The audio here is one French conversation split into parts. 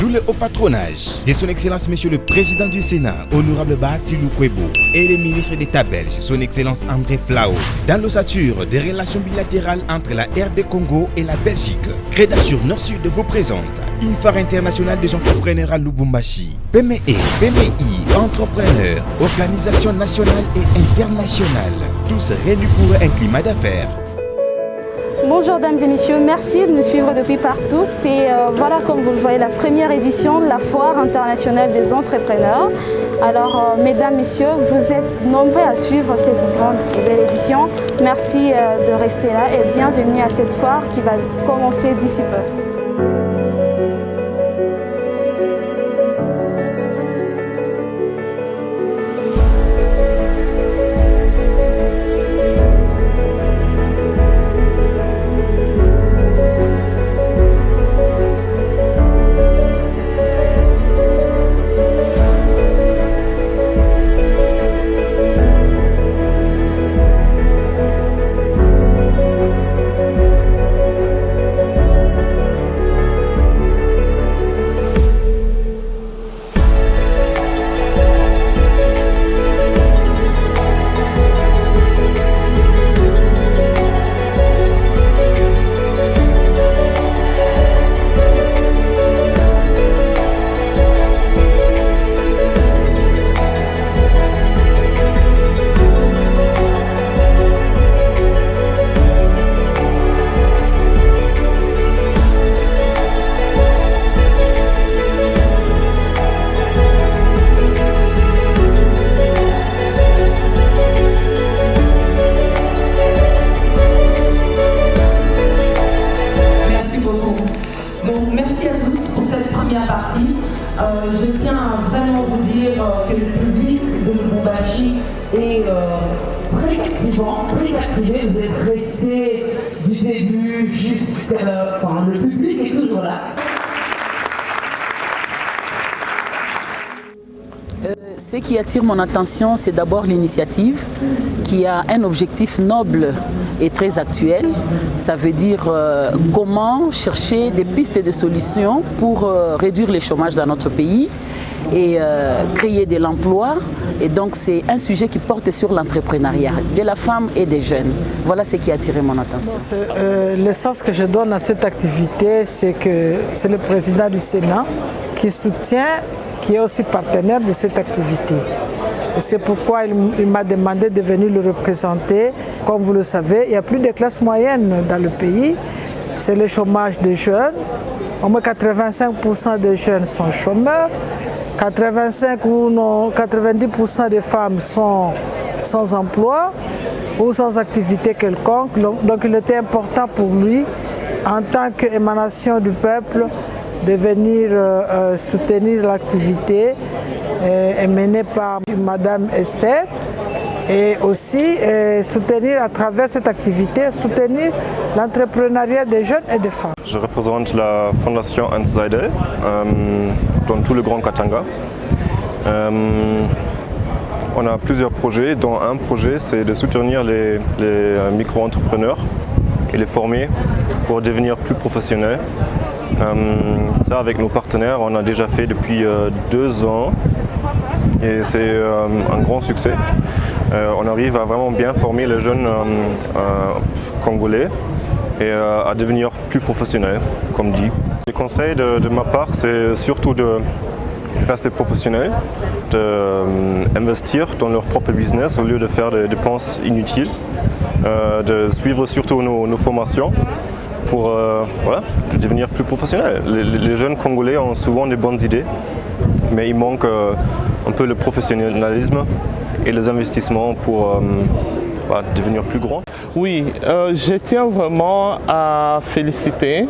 sous le haut patronage de son Excellence Monsieur le Président du Sénat, Honorable Bahati Lukwebo, et le ministre d'État belge, son Excellence André Flao, dans l'ossature des relations bilatérales entre la RD Congo et la Belgique. Crédasure Nord-Sud vous présente une foire internationale des entrepreneurs à Lubumbashi. PME, PMI, entrepreneurs, organisations nationales et internationales, tous réunis pour un climat d'affaires. Bonjour dames et messieurs, merci de nous suivre depuis partout. C'est voilà, comme vous le voyez, la première édition de la Foire internationale des entrepreneurs. Alors mesdames, messieurs, vous êtes nombreux à suivre cette grande et belle édition. Merci de rester là et bienvenue à cette foire qui va commencer d'ici peu. Je tiens à vraiment vous dire que le public de Lubumbashi est très captivant, très captivé. Vous êtes restés du début jusqu'à la fin. Le public est toujours là. Ce qui attire mon attention, c'est d'abord l'initiative qui a un objectif noble et très actuel. Ça veut dire comment chercher des pistes de solutions pour réduire le chômage dans notre pays et créer de l'emploi. Et donc c'est un sujet qui porte sur l'entrepreneuriat de la femme et des jeunes. Voilà ce qui a attiré mon attention. Le sens que je donne à cette activité, c'est que c'est le président du Sénat qui soutient, qui est aussi partenaire de cette activité. Et c'est pourquoi il m'a demandé de venir le représenter. Comme vous le savez, il n'y a plus de classe moyenne dans le pays. C'est le chômage des jeunes. Au moins 85% des jeunes sont chômeurs. 85 ou 90% des femmes sont sans emploi ou sans activité quelconque. Donc il était important pour lui, en tant qu'émanation du peuple, de venir soutenir l'activité menée par Madame Esther et aussi soutenir à travers cette activité, soutenir l'entrepreneuriat des jeunes et des femmes. Je représente la fondation Hans Seidel dans tout le Grand Katanga. On a plusieurs projets, dont un projet c'est de soutenir les micro-entrepreneurs et les former pour devenir plus professionnels. Ça avec nos partenaires, on a déjà fait depuis 2 ans et c'est un grand succès. On arrive à vraiment bien former les jeunes congolais et à devenir plus professionnels, comme dit. Les conseils de ma part, c'est surtout de rester professionnels, d'investir dans leur propre business au lieu de faire des dépenses inutiles, de suivre surtout nos formations pour voilà, devenir plus professionnels. Les jeunes Congolais ont souvent des bonnes idées, mais il manque un peu le professionnalisme et les investissements pour devenir plus grand. Oui, je tiens vraiment à féliciter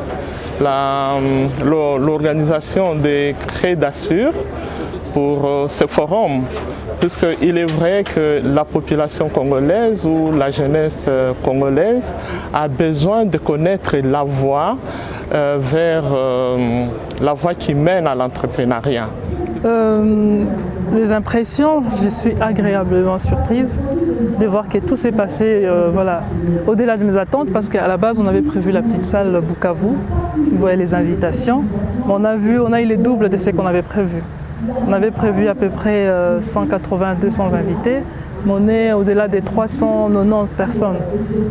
l'organisation des Crédasure pour ce forum puisqu'il est vrai que la population congolaise ou la jeunesse congolaise a besoin de connaître la voie vers la voie qui mène à l'entrepreneuriat. Les impressions, je suis agréablement surprise de voir que tout s'est passé voilà, au-delà de mes attentes, parce qu'à la base on avait prévu la petite salle Bukavu, si vous voyez les invitations, on a eu les doubles de ce qu'on avait prévu. On avait prévu à peu près 180-200 invités, mais on est au-delà des 390 personnes.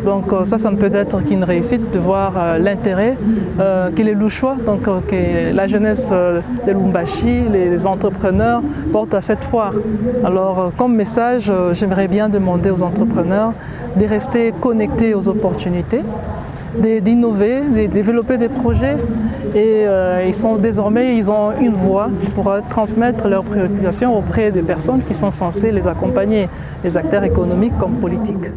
Donc ça ne peut être qu'une réussite de voir l'intérêt que les Louchois, donc que la jeunesse de Lubumbashi, les entrepreneurs portent à cette foire. Alors comme message, j'aimerais bien demander aux entrepreneurs de rester connectés aux opportunités, d'innover, de développer des projets et ils ont une voix pour transmettre leurs préoccupations auprès des personnes qui sont censées les accompagner, les acteurs économiques comme politiques.